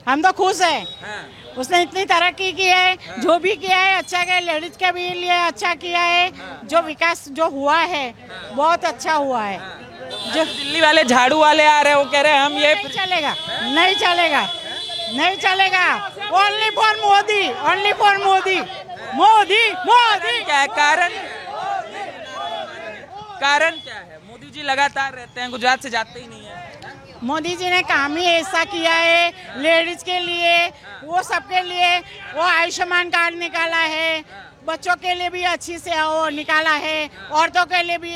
हम तो खुश हैं। हाँ, उसने इतनी तरक्की की है, जो भी किया है अच्छा किया है, लेडीज के भी लिए अच्छा किया है। जो विकास जो हुआ है बहुत अच्छा हुआ है। जो दिल्ली वाले झाड़ू वाले आ रहे हैं वो कह रहे हैं हम ये नहीं चलेगा, नहीं चलेगा, नहीं चलेगा। Only for Modi, only for Modi, Modi Modi. क्या है कारण? कारण क्या है? मोदी जी लगातार रहते हैं, गुजरात से जाते ही नहीं है। मोदी जी ने काम ही ऐसा किया है लेडीज के लिए, वो सबके लिए। वो आयुष्मान कार्ड निकाला है, बच्चों के लिए भी अच्छी से वो निकाला है, औरतों के लिए भी,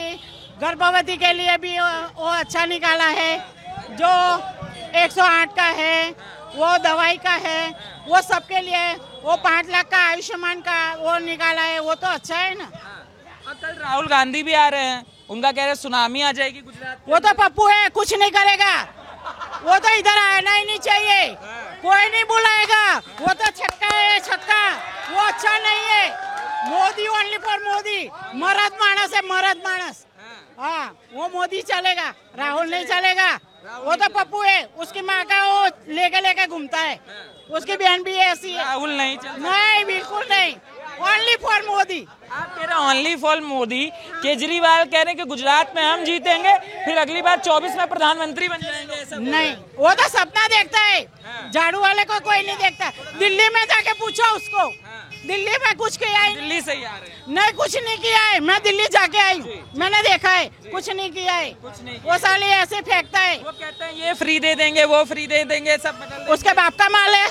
गर्भवती के लिए भी वो अच्छा निकाला है। जो 108 का है, वो दवाई का है, वो सबके लिए। वो 5 लाख का आयुष्मान का वो निकाला है, वो तो अच्छा है ना। और कल राहुल गांधी भी आ रहे हैं, उनका कह रहे हैं सुनामी आ जाएगी गुजरात में। वो तो पप्पू है, कुछ नहीं करेगा। वो तो इधर आना ही नहीं चाहिए, कोई नहीं बुलाएगा। वो तो छक्का है, छक्का। वो अच्छा नहीं है। मोदी ओनली फॉर मोदी, मर्द मानस है, मर्द मानस। हाँ, वो मोदी चलेगा, राहुल नहीं चलेगा। वो तो पप्पू है, उसकी माँ का वो लेके लेके घूमता है। उसकी बहन भी ऐसी है। राहुल नहीं चल नहीं, बिल्कुल नहीं, ओनली फॉर मोदी। आप कह रहे ओनली फॉर मोदी। केजरीवाल कह रहे हैं कि गुजरात में हम जीतेंगे, फिर अगली बार 24 में प्रधानमंत्री बन जाएंगे। ऐसा नहीं, वो तो सपना देखता है, झाड़ू वाले को कोई नहीं देखता। दिल्ली में जाके पूछो उसको, दिल्ली में कुछ किया है? दिल्ली से ही आ रहे हैं। नहीं, कुछ नहीं किया है। मैं दिल्ली जाके आई हूँ, मैंने देखा है, कुछ नहीं किया है। कुछ नहीं वो साले ऐसे फेंकता है। वो कहते हैं ये फ्री दे देंगे, वो फ्री दे देंगे, सब बदल देंगे। उसके बाप का माल है,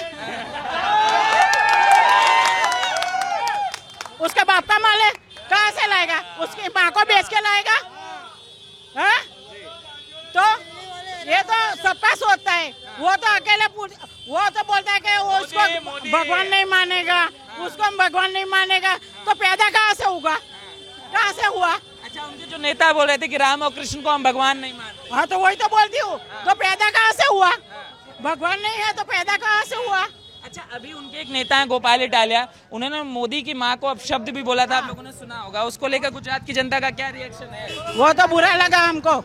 उसके बाप का माल है, कहाँ से लाएगा? उसकी माँ को बेच के लाएगा? हाँ? तो ये तो सबका सोचता है। वो तो अकेले वो तो बोलता है कि वो उसको भगवान नहीं मानेगा, उसको भगवान नहीं मानेगा। तो पैदा कहाँ से होगा? कहाँ से हुआ? अच्छा, उनके जो नेता बोल रहे थे कि राम और कृष्ण को हम भगवान नहीं मानते। हाँ, तो वही तो बोलती हूँ। तो पैदा कहाँ से हुआ? भगवान नहीं है तो पैदा कहाँ से हुआ? अच्छा, अभी उनके एक नेता हैं गोपाल इटालिया, उन्होंने मोदी की माँ को अपशब्द भी बोला था, आप लोगों ने सुना होगा। उसको लेकर गुजरात की जनता का क्या रिएक्शन है? वो तो बुरा लगा हमको।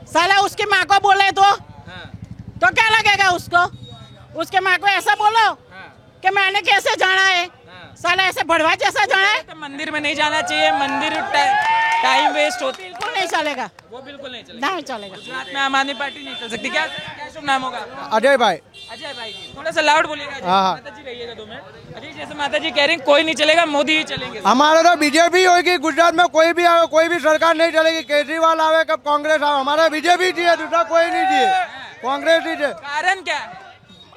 साला उसकी माँ को बोले तो क्या लगेगा उसको? उसके माँ को ऐसा बोलो कि मैंने कैसे जाना है? साला ऐसे बढ़वा जैसा जाना है? तो मंदिर में नहीं जाना चाहिए, मंदिर टाइम वेस्ट होता है। बिल्कुल नहीं चलेगा, वो बिल्कुल नहीं चलेगा। नहीं चलेगा। गुजरात में आम आदमी पार्टी नहीं चल सकती। क्या क्या शुभ नाम होगा आपका? अजय भाई। अजय भाई जी, थोड़ा सा लाउड बोलिएगा। हाँ। माता जी रहिएगा 2 मिनट। अजय, जैसे माता जी कह रही हैं कोई नहीं चलेगा, मोदी ही चलेंगे। हमारा तो बीजेपी होगी गुजरात में, कोई भी आवे, कोई भी सरकार नहीं चलेगी। केजरीवाल आवे कब कांग्रेस आवे, हमारा बीजेपी चाहिए, दूसरा कोई नहीं चाहिए, कांग्रेस ही चाहिए। कारण क्या है?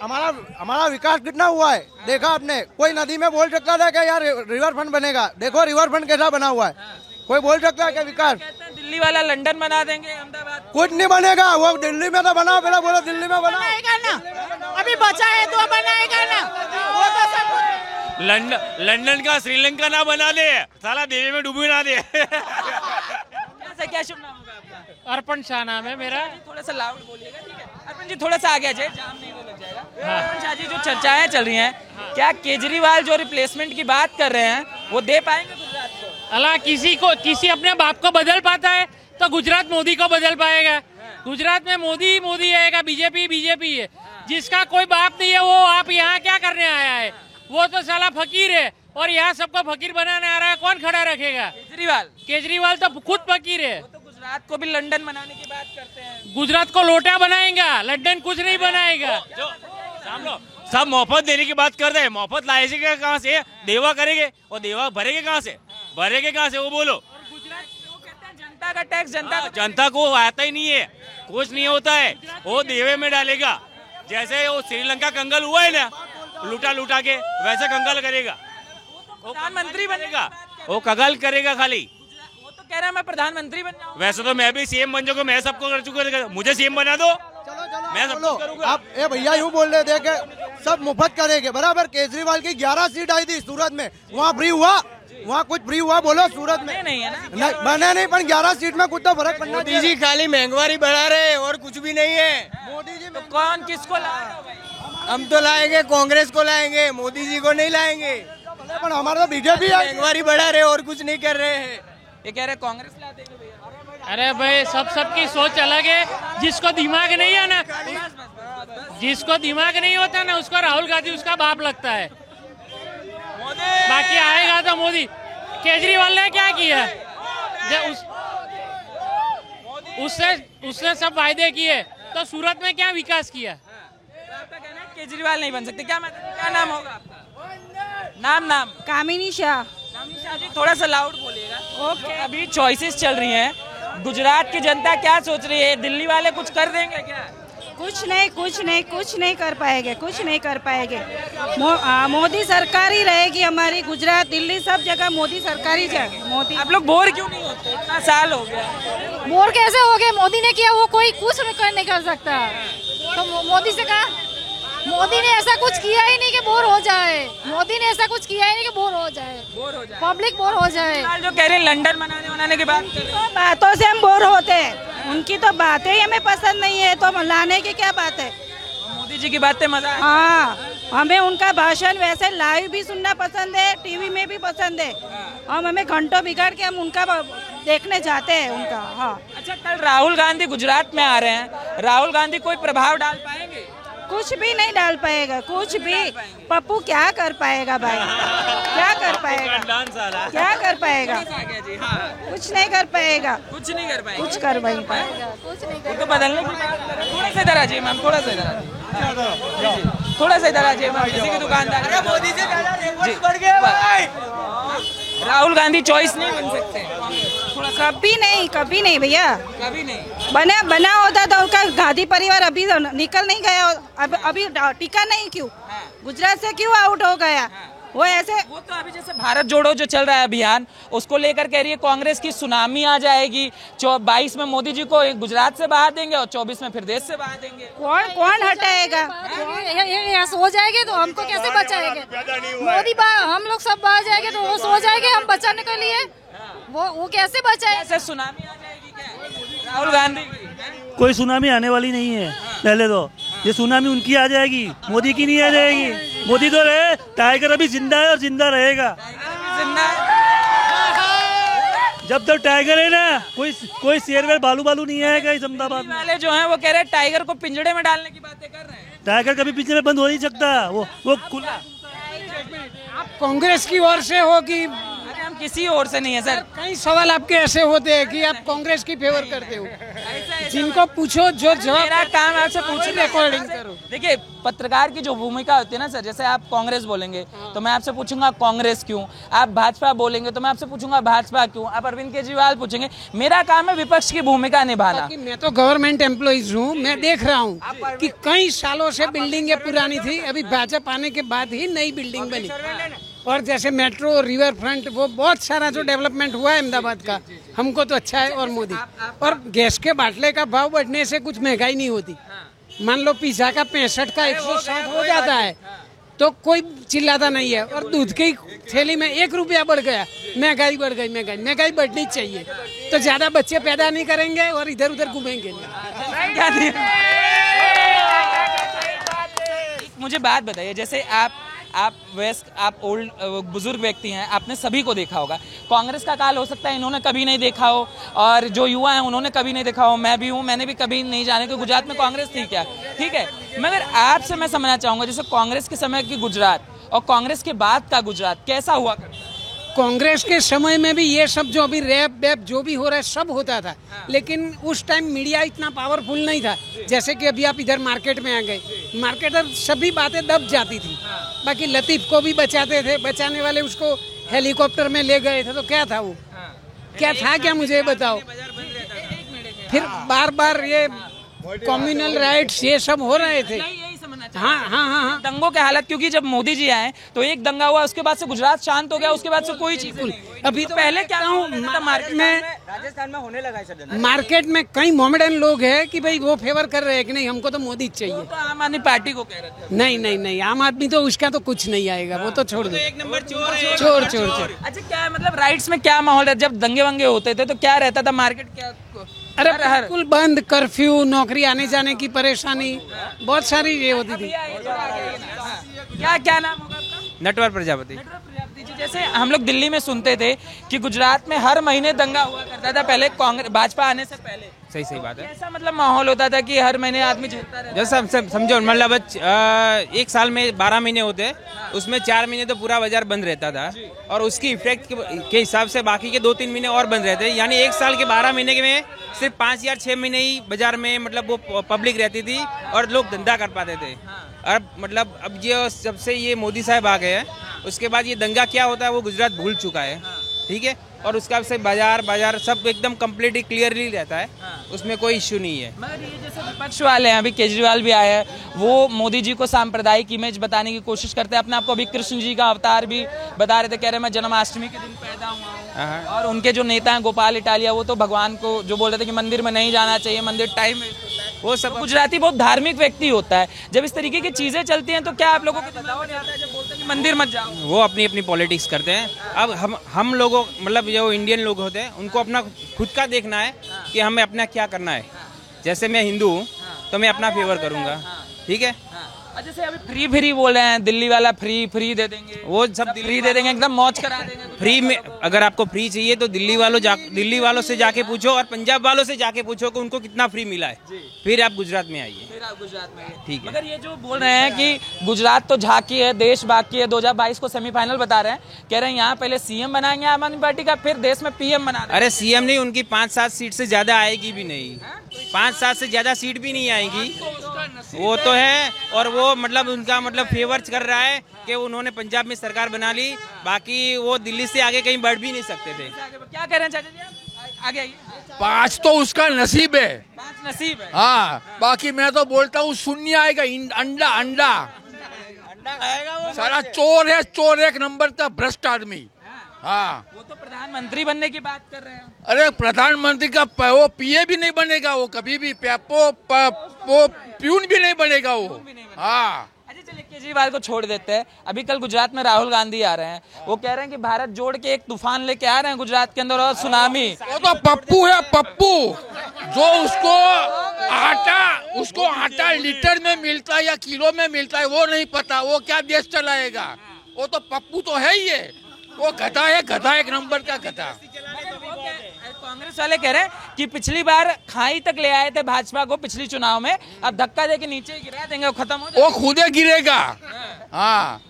हमारा विकास कितना हुआ है देखा आपने? कोई नदी में बोल सकता था कि यार रिवर फ्रंट बनेगा, देखो रिवर फ्रंट कैसा बना हुआ है। कोई बोल सकता है कि विकास? कहते हैं दिल्ली वाला लंदन बना देंगे, अहमदाबाद। कुछ नहीं बनेगा। वो दिल्ली में तो बनाओ, पहले बोलो दिल्ली में बनाओ। बनाएगा ना, अभी बचा है तो बनाएगा ना। वो तो सब लंदन का श्रीलंका ना बना दे, साला देवी में डूबी ना दे। क्या शुभ नाम होगा आपका? अर्पण शाह नाम है मेरा। थोड़ा सा लाउड बोलिएगा, ठीक है? अर्पण जी थोड़ा सा आगे आ जाए, जाम नहीं लग जाएगा। अर्पण शाह जी, जो चर्चाएं चल रही हैं, क्या केजरीवाल जो रिप्लेसमेंट की बात कर रहे हैं वो दे पाएंगे गुजरात को? अल्लाह किसी अपने बाप को बदल पाता है तो गुजरात मोदी को बदल पाएगा। गुजरात में मोदी मोदी आएगा, बीजेपी बीजेपी है। जिसका कोई बाप नहीं है वो आप यहाँ क्या करने आया है? वो तो साला फकीर है और यहाँ सबको फकीर बनाने आ रहा है। कौन खड़ा रखेगा? केजरीवाल तो खुद फकीर है। वो तो गुजरात को भी लंदन बनाने की बात करते हैं। गुजरात को लोटा बनाएगा, लंदन कुछ नहीं बनाएगा। जो सब मोहब्बत देने की बात कर रहे हैं, मोहब्बत लाएंगे कहाँ से? देवा करेंगे और देवा भरेंगे कहाँ से? भरेंगे कहाँ से वो बोलो? गुजरात वो कहते हैं जनता का टैक्स, जनता को आता ही नहीं है, कुछ नहीं होता है। वो देवे में डालेगा, जैसे वो श्रीलंका कंगाल हुआ है ना, लूटा के वैसे कंगाल करेगा। वो प्रधानमंत्री बनेगा, वो कंगाल करेगा खाली। वो तो कह रहा है मैं प्रधानमंत्री बन जाऊंगा। वैसे तो मैं भी सीएम बन जाऊंगा, मैं सबको कर चुका, मुझे सीएम बना दो, मैं सब कुछ करूंगा। आप ए भैया यूँ बोल रहे थे कि सब मुफ्त करेंगे, बराबर। केजरीवाल की 11 सीट आई थी सूरत में, वहाँ फ्री हुआ? वहाँ कुछ फ्री हुआ बोलो सूरत में? नहीं है ना, नहीं बने नहीं, पर 11 सीट में कुछ तो फर्क पड़ना मोदी जी खाली महंगाई बढ़ा रहे हैं और कुछ भी नहीं है। मोदी जी तो कौन किसको लाएगा? हम तो लाएंगे, कांग्रेस को लाएंगे, मोदी जी को नहीं लाएंगे। पर हमारा तो बीजेपी है। महंगाई बढ़ा रहे और कुछ नहीं कर रहे हैं। ये कह रहे कांग्रेस ला देंगे भैया। अरे भाई सबकी सोच अलग है। जिसको दिमाग नहीं है ना, जिसको दिमाग नहीं होता ना उसको राहुल गांधी उसका बाप लगता है। बाकी आएगा तो मोदी। केजरीवाल ने क्या किया? उसने सब वायदे किए तो सूरत में क्या विकास किया? आपका कहना है केजरीवाल नहीं बन सकते, क्या मतलब क्या नाम होगा आपका? नाम कामिनी शाह। कामिनी शाह जी, थोड़ा सा लाउड बोलिएगा। ओके, अभी चॉइसेस चल रही हैं, गुजरात की जनता क्या सोच रही है? दिल्ली वाले कुछ कर देंगे क्या? कुछ नहीं कर पाएंगे। मोदी सरकार ही रहेगी हमारी। गुजरात, दिल्ली, सब जगह मोदी सरकार ही जाएगी। मोदी। आप लोग बोर क्यों नहीं होते? इतना साल हो गया। बोर कैसे हो गए? मोदी ने किया वो कोई कुछ नहीं कर सकता। तो मोदी से कहा, मोदी ने ऐसा कुछ किया ही नहीं कि बोर हो जाए। पब्लिक बोर हो जाए। जो कह रहे हैं लंदन बनाने की बात कर रहे हैं। बातों से हम बोर होते हैं, उनकी तो बातें ही हमें पसंद नहीं है, तो लाने की क्या बात है? मोदी जी की बातें मजा है। हाँ, हमें उनका भाषण वैसे लाइव भी सुनना पसंद है, टीवी में भी पसंद है। हम हमें घंटों बिगाड़ के हम उनका देखने जाते हैं उनका। हाँ। अच्छा, कल राहुल गांधी गुजरात में आ रहे हैं, राहुल गांधी कोई प्रभाव डाल पाएंगे? कुछ भी नहीं डाल पाएगा, कुछ भी। पप्पू क्या कर पाएगा भाई? क्या कर पाएगा? कुछ नहीं कर पाएगा। कुछ नहीं कर पाएगा। कुछ कर नहीं पाएगा। उनको बदलने की बात कर रहे हैं। थोड़ा सा इधर आ जाइए मैम, थोड़ा सा इधर आ जाइए मैम, किसी की दुकानदार। राहुल गांधी चॉइस नहीं बन सकते? कभी नहीं भैया, कभी नहीं बना होता तो उनका गांधी परिवार अभी निकल नहीं गया। अभी टिका नहीं क्यों? गुजरात से क्यों आउट हो गया? वो ऐसे, वो तो अभी जैसे भारत जोड़ो जो चल रहा है अभियान, उसको लेकर कह रही है कांग्रेस की सुनामी आ जाएगी। 22 में मोदी जी को गुजरात से बाहर देंगे और 24 में फिर देश से बाहर देंगे। कौन हटाएगा? सो जाएंगे तो हमको कैसे बचाएंगे? मोदी हम लोग सब बाहर जाएंगे तो वो सो जाएंगे हम बचाने के लिए। वो कैसे बचाए? ऐसे सुनामी आ जाएगी क्या राहुल गांधी की? कोई सुनामी आने वाली नहीं है। पहले तो ये सुनामी उनकी आ जाएगी, मोदी की नहीं आ जाएगी। मोदी तो रहे, टाइगर अभी जिंदा है और जिंदा रहेगा। जब तक टाइगर है ना, कोई शेर वेर बालू नहीं आएगा इस अहमदाबाद में। वाले जो हैं वो कह रहे हैं टाइगर को पिंजड़े में डालने की बातें कर रहे हैं। टाइगर कभी पिंजरे में बंद हो नहीं सकता, वो खुला। आप कांग्रेस की ओर से हो कि? हम किसी और से नहीं है सर। कई सवाल आपके ऐसे होते हैं कि आप कांग्रेस की फेवर करते हो। जिनको पूछो जो जवाब। मेरा काम आपसे पूछने रिकॉर्डिंग करो। देखिए, पत्रकार की जो भूमिका होती है ना सर, जैसे आप कांग्रेस बोलेंगे तो मैं आपसे पूछूंगा कांग्रेस क्यों, आप भाजपा बोलेंगे तो मैं आपसे पूछूंगा भाजपा क्यों, आप अरविंद केजरीवाल पूछेंगे। मेरा काम है विपक्ष की भूमिका निभाना। मैं तो गवर्नमेंट एम्प्लॉइज हूँ, मैं देख रहा हूँ कि कई सालों से बिल्डिंगें पुरानी थी, अभी भाजपा आने के बाद ही नई बिल्डिंग बनी। और जैसे मेट्रो, रिवर फ्रंट, वो बहुत सारा जो डेवलपमेंट हुआ है अहमदाबाद का, हमको तो अच्छा है। और मोदी और गैस के बाटले का भाव बढ़ने से कुछ महंगाई नहीं होती। मान लो पिज्जा का 65 का 160 हो जाता है तो कोई चिल्लाता नहीं है। और दूध की थैली में 1 रुपया बढ़ गया, महंगाई बढ़ गई। महंगाई बढ़नी चाहिए तो ज्यादा बच्चे पैदा नहीं करेंगे और इधर उधर घूमेंगे। मुझे बात बताइए, जैसे आप ओल्ड बुजुर्ग व्यक्ति हैं, आपने सभी को देखा होगा। कांग्रेस का काल हो सकता है इन्होंने कभी नहीं देखा हो, और जो युवा हैं उन्होंने कभी नहीं देखा हो। मैं भी हूँ, मैंने भी कभी नहीं जाने कि गुजरात में कांग्रेस थी क्या। ठीक है, मगर आपसे मैं समझना चाहूंगा, जैसे कांग्रेस के समय की गुजरात और कांग्रेस के बाद का गुजरात कैसा हुआ करता है? कांग्रेस के समय में भी ये सब जो अभी रैप वैप जो भी हो रहा है सब होता था। लेकिन उस टाइम मीडिया इतना पावरफुल नहीं था। जैसे कि अभी आप इधर मार्केट में आ गए, मार्केटर सभी बातें दब जाती थी। बाकी लतीफ को भी बचाते थे, बचाने वाले उसको हेलीकॉप्टर में ले गए थे तो क्या था वो? क्या था क्या मुझे बताओ। फिर बार ये कम्युनल राइट्स ये सब हो रहे थे। हाँ। दंगों के हालत, क्योंकि जब मोदी जी आए तो एक दंगा हुआ, उसके बाद से गुजरात शांत हो गया, उसके बाद से कोई चीज। अभी तो पहले क्या मार्केट में, राजस्थान में होने लगा है, मार्केट में कई मोमेडन लोग हैं कि भाई वो फेवर कर रहे हैं कि नहीं हमको तो मोदी चाहिए। तो आम आदमी पार्टी को कह रहे थे। नहीं, आम आदमी तो उसका तो कुछ नहीं आएगा, वो तो छोड़ दो। एक नंबर चोर। अच्छा, क्या मतलब राइट्स में क्या माहौल है? जब दंगे वंगे होते थे तो क्या रहता था मार्केट? क्या अरे बिल्कुल बंद, कर्फ्यू, नौकरी आने जाने की परेशानी, बहुत सारी ये होती थी। क्या नाम होगा आपका? नटवर प्रजापति। जैसे हम लोग दिल्ली में सुनते थे कि गुजरात में हर महीने दंगा हुआ करता था पहले, कांग्रेस भाजपा आने से पहले। सही सही बात है। ऐसा मतलब माहौल होता था कि हर महीने आदमी झेलता रहता। जैसा सब समझो, मतलब एक साल में 12 महीने होते हैं, उसमें 4 महीने तो पूरा बाजार बंद रहता था और उसकी इफेक्ट के हिसाब से बाकी के 2-3 महीने और बंद रहते हैं। यानी एक साल के 12 महीने में सिर्फ 5 या 6 महीने ही बाजार में मतलब वो पब्लिक रहती थी और लोग धंधा कर पाते थे। अब मतलब अब ये जब से ये मोदी साहब आ गए हैं, उसके बाद ये दंगा क्या होता है वो गुजरात भूल चुका है, ठीक है। और उसका से बाजार सब एकदम कम्प्लीटली क्लियरली रहता है, उसमें कोई इश्यू नहीं है। मगर ये जैसे विपक्ष वाले हैं, अभी केजरीवाल भी आए हैं, वो मोदी जी को सांप्रदायिक इमेज बताने की कोशिश करते हैं। अपने आप को अभी कृष्ण जी का अवतार भी बता रहे थे, कह रहे मैं जन्माष्टमी के दिन पैदा हुआ हूँ। और उनके जो नेता हैं गोपाल इटालिया, वो तो भगवान को जो बोल रहे थे कि मंदिर में नहीं जाना चाहिए, मंदिर टाइम वेस्ट होता है। वो सब गुजराती बहुत धार्मिक व्यक्ति होता है, जब इस तरीके की चीजें चलती हैं तो क्या आप लोगों को दिमाग में आता है जब बोलते हैं कि मंदिर मत जाओ? वो अपनी अपनी पॉलिटिक्स करते हैं। अब हम लोगों मतलब जो इंडियन लोग होते हैं उनको अपना खुद का देखना है कि हमें अपना क्या करना है। जैसे मैं हिंदू हूँ तो मैं अपना फेवर करूँगा, ठीक है। जैसे अभी फ्री बोल रहे हैं, दिल्ली वाला फ्री दे देंगे, वो सब फ्री दे देंगे, एकदम मौज करा देंगे। फ्री में अगर आपको फ्री चाहिए तो दिल्ली वालों से जाके पूछो और पंजाब वालों से जाके पूछो कि उनको कितना फ्री मिला है, फिर आप गुजरात में आइए। ठीक है। मगर ये जो बोल रहे हैं कि गुजरात तो झांकी है, देश बाकी है, 2022 को सेमीफाइनल बता रहे हैं, कह रहे हैं यहाँ पहले सीएम बनाएंगे आम आदमी पार्टी का, फिर देश में पीएम बना। अरे सीएम नहीं, उनकी 5-7 सीट से ज्यादा आएगी भी नहीं, 5-7 से ज्यादा सीट भी नहीं आएगी, वो तो है। और वो मतलब उनका मतलब फेवर कर रहा है कि उन्होंने पंजाब में सरकार बना ली, बाकी वो दिल्ली से आगे कहीं बढ़ भी नहीं सकते थे। क्या कह रहे हैं चाचा जी, आगे आइए। 5 तो उसका नसीब है, 5 नसीब है। हाँ, बाकी मैं तो बोलता हूँ शून्य आएगा। अंडा खाएगा वो, सारा चोर है, चोर एक नंबर का भ्रष्ट आदमी। हाँ, वो तो प्रधानमंत्री बनने की बात कर रहे हैं। अरे प्रधानमंत्री का वो पीए भी नहीं बनेगा, वो कभी भी प्यून भी नहीं बनेगा वो। हाँ, अच्छा चलिए केजरीवाल को छोड़ देते हैं। अभी कल गुजरात में राहुल गांधी आ रहे हैं, वो कह रहे हैं कि भारत जोड़ के एक तूफान लेके आ रहे हैं गुजरात के अंदर और सुनामी। वो तो पप्पू है, पप्पू जो उसको आटा लीटर में मिलता है या किलो में मिलता है वो नहीं पता, वो क्या देश चलाएगा। वो तो पप्पू तो है ही है, वो गधा है, गधा एक नंबर का गधा। कांग्रेस वाले कह रहे हैं कि पिछली बार खाई तक ले आए थे भाजपा को पिछली चुनाव में, अब धक्का देके नीचे गिरा देंगे, वो खत्म हो जाएगा। वो खुद गिरेगा, हाँ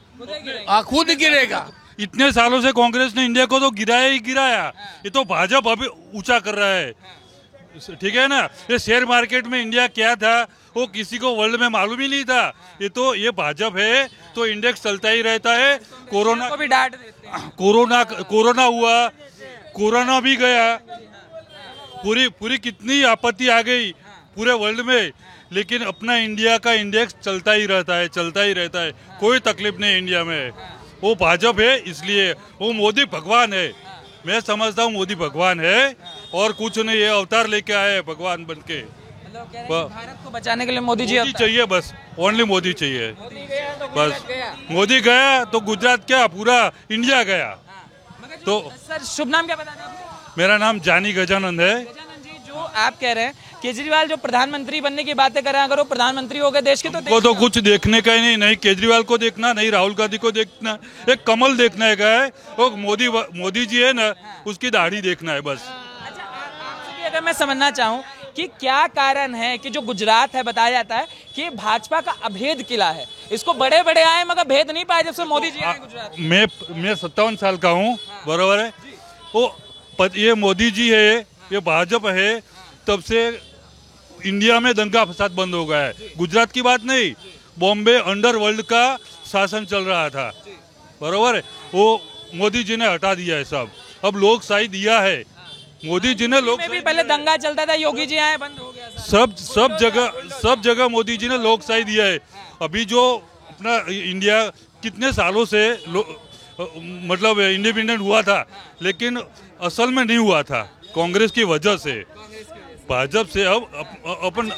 खुद गिरेगा। इतने सालों से कांग्रेस ने इंडिया को तो गिराया ही गिराया, ये तो भाजपा अभी ऊंचा कर रहा है, ठीक है ना। ये शेयर मार्केट में इंडिया क्या था वो किसी को वर्ल्ड में मालूम ही नहीं था। ये भाजपा है तो इंडेक्स चलता ही रहता है। कोरोना को भी डांट देते हैं। कोरोना हुआ, कोरोना भी गया, पूरी कितनी आपत्ति आ गई पूरे वर्ल्ड में, लेकिन अपना इंडिया का इंडेक्स चलता ही रहता है, कोई तकलीफ नहीं इंडिया में। वो भाजपा है, इसलिए वो मोदी भगवान है। मैं समझता हूँ मोदी भगवान है और कुछ नहीं है, अवतार लेके आए हैं भगवान बन के। भारत को बचाने के लिए मोदी जी चाहिए, बस ओनली मोदी चाहिए बस। मोदी गया तो गुजरात क्या पूरा इंडिया गया। तो सर शुभ नाम क्या बता दें? मेरा नाम जानी गजानंद है। गजानंद जी, जो आप कह रहे हैं केजरीवाल जो प्रधानमंत्री बनने की बातें कर रहे हैं, अगर वो प्रधानमंत्री हो गए देश के तो कुछ देखने का ही नहीं केजरीवाल को देखना, नहीं राहुल गांधी को देखना, एक कमल देखने का है, वो मोदी जी है ना, उसकी दाढ़ी देखना है बस। अच्छा, आपसे भी अगर मैं समझना चाहूँ कि क्या कारण है कि जो गुजरात है बताया जाता है कि भाजपा का अभेद किला है, इसको बड़े आए मगर भेद नहीं पाए जब से मोदी जी आए गुजरात। मैं 57 साल का हूँ, बराबर है। वो ये मोदी जी है, ये भाजपा है, तब से इंडिया में दंगा फसाद बंद हो गया है। गुजरात की बात नहीं, बॉम्बे अंडरवर्ल्ड का शासन चल रहा था, बराबर है। वो मोदी जी ने हटा दिया है सब, अब लोकशाही दिया है मोदी जी ने। लोग भी पहले दंगा चलता था, योगी जी आए बंद हो गया। सब जगह मोदी जी ने लोकशाही दिया है। अभी जो अपना इंडिया कितने सालों से मतलब इंडिपेंडेंट हुआ था, लेकिन असल में नहीं हुआ था कांग्रेस की वजह से, भाजपा से। अब अपन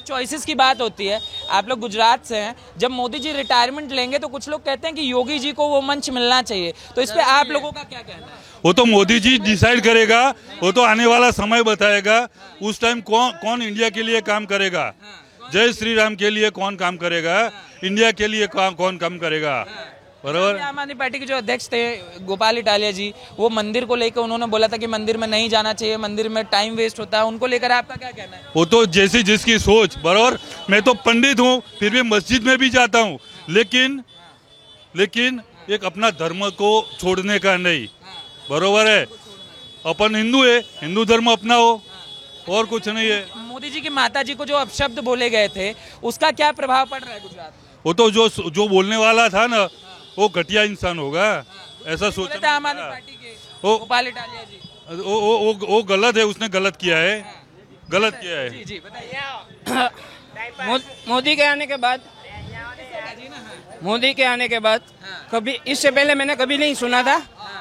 चॉइसेस की बात होती है, आप लोग गुजरात से हैं, जब मोदी जी रिटायरमेंट लेंगे तो कुछ लोग कहते हैं कि योगी जी को वो मंच मिलना चाहिए, तो इस पे आप लोगों का क्या कहना है? वो तो मोदी जी डिसाइड करेगा, वो तो आने वाला समय बताएगा। उस टाइम कौन इंडिया के लिए काम करेगा, जय श्री राम के लिए कौन काम करेगा, इंडिया के लिए कौन काम करेगा, बराबर। आम आदमी पार्टी के जो अध्यक्ष थे गोपाल इटालिया जी, वो मंदिर को लेकर उन्होंने बोला था कि मंदिर में नहीं जाना चाहिए, मंदिर में टाइम वेस्ट होता है, उनको लेकर आपका क्या कहना है? वो तो जैसी जिसकी सोच, बराबर। मैं तो पंडित हूँ, फिर भी मस्जिद में भी जाता हूँ, लेकिन एक अपना धर्म को छोड़ने का नहीं, बरोबर है। अपन हिंदू है, हिंदू धर्म अपनाओ, और कुछ नहीं है। मोदी जी की माता जी को जो अपशब्द बोले गए थे, उसका क्या प्रभाव पड़ रहा है गुजरात में? वो तो जो बोलने वाला था ना, वो घटिया इंसान होगा, ऐसा सोचा। आम आदमी पार्टी के गोपाल इटालिया जी, वो गलत है, उसने गलत किया है, गलत किया है। जी बताइए। मोदी के आने के बाद कभी इससे पहले मैंने कभी नहीं सुना था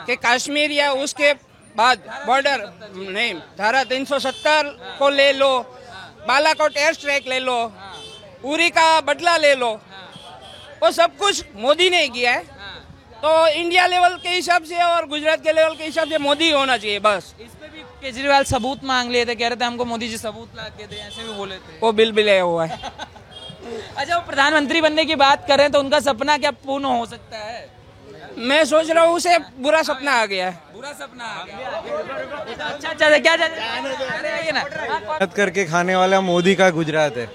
कि कश्मीर या उसके बाद बॉर्डर नहीं, धारा 370 को ले लो, बालाकोट एयर स्ट्राइक ले लो, उरी का बदला ले लो, वो सब कुछ मोदी ने किया है। तो इंडिया लेवल के हिसाब से और गुजरात के लेवल के हिसाब से मोदी होना चाहिए बस। इस पे भी केजरीवाल सबूत मांग लिए थे, कह रहे थे हमको मोदी जी सबूत ला के दे, ऐसे भी बोले थे। वो बिल भी लिया हुआ है। अच्छा, वो प्रधानमंत्री बनने की बात कर रहे हैं, तो उनका सपना क्या पूर्ण हो सकता है? मैं सोच रहा हूँ उसे बुरा सपना आ गया है। बुरा सपना आ गया। अच्छा क्या मेहनत करके खाने वाला मोदी का गुजरात है।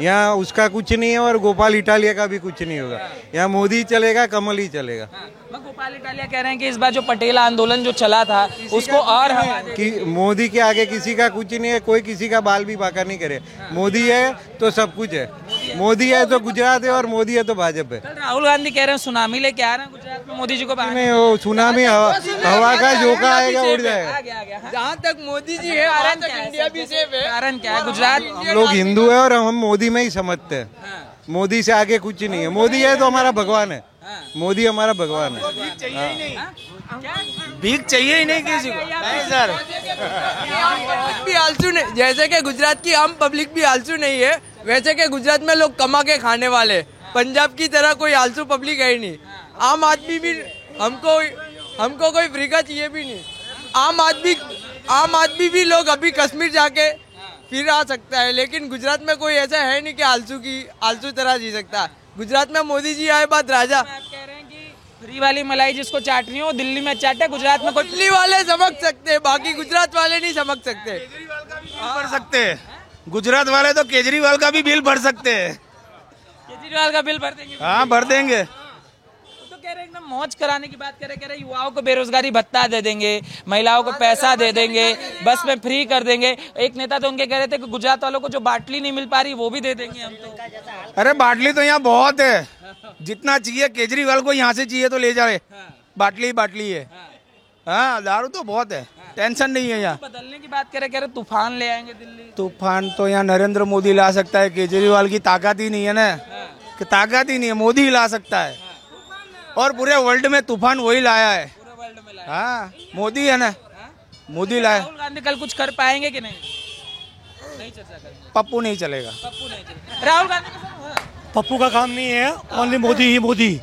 यहाँ उसका कुछ नहीं है और गोपाल इटालिया का भी कुछ नहीं होगा। यहाँ मोदी चलेगा, कमल ही चलेगा। गोपाल इटालिया कह रहे हैं कि इस बार जो पटेल आंदोलन जो चला था उसको और कि मोदी के आगे किसी का कुछ नहीं है, कोई किसी का बाल भी बाका नहीं करे। मोदी है तो सब कुछ है, मोदी है तो गुजरात है और मोदी है तो भाजपा है। राहुल गांधी कह रहे हैं सुनामी लेके आ रहे हैं गुजरात में, मोदी जी को नहीं, वो सुनामी हवा का झोंका आएगा, उड़ जाएगा। जहाँ तक मोदी जी है वहाँ तक इंडिया भी सेफ है। कारण क्या है? गुजरात हम लोग हिंदू है और हम मोदी में ही समझते हैं, मोदी से आगे कुछ नहीं है। मोदी है तो हमारा भगवान है, मोदी हमारा भगवान है। भीख चाहिए ही नहीं किसी को। नहीं सर, भी आलसू नहीं, जैसे कि गुजरात की आम पब्लिक भी आलसू नहीं है, वैसे कि गुजरात में लोग कमा के खाने वाले। पंजाब की तरह कोई आलसू पब्लिक है ही नहीं। आम आदमी भी हमको कोई फ्री का चाहिए भी नहीं। आम आदमी भी लोग अभी कश्मीर जाके फिर आ सकता है, लेकिन गुजरात में कोई ऐसा है नहीं कि आलसू तरह जी सकता है। गुजरात में मोदी जी आए बात राजा। आप कह रहे हैं कि फ्री वाली मलाई जिसको चाटनी हो दिल्ली में चाटे, गुजरात में कोई दिल्ली वाले समझ सकते हैं, बाकी गुजरात वाले नहीं समझ सकते। भर सकते हैं गुजरात वाले, तो केजरीवाल का भी बिल भर सकते हैं। केजरीवाल का बिल भर देंगे? हाँ भर देंगे। तो कह रहे एकदम मौज कराने की बात कह रहे युवाओं को बेरोजगारी भत्ता दे देंगे, महिलाओं को पैसा दे देंगे, बस में फ्री कर देंगे। एक नेता तो उनके कह रहे थे कि गुजरात वालों को जो बाटली नहीं मिल पा रही वो भी दे देंगे हम तो। अरे बाटली तो यहाँ बहुत है, जितना चाहिए केजरीवाल को यहाँ से चाहिए तो ले जाए। बाटली है। हाँ, दारू तो बहुत है, टेंशन नहीं है। यहाँ बदलने की बात कह रहे तूफान ले आएंगे दिल्ली। तूफान तो यहाँ नरेंद्र मोदी ला सकता है, केजरीवाल की ताकत ही नहीं है ना, कि ताकत ही नहीं है, मोदी ही ला सकता है। और पूरे वर्ल्ड में तूफान वही लाया है। हाँ, मोदी है ना, मोदी लाया। राहुल गांधी कल कुछ कर पाएंगे कि नहीं? नहीं चर्चा करेंगे। पप्पू नहीं चलेगा। राहुल गांधी पप्पू का काम नहीं है, ओनली मोदी ही मोदी।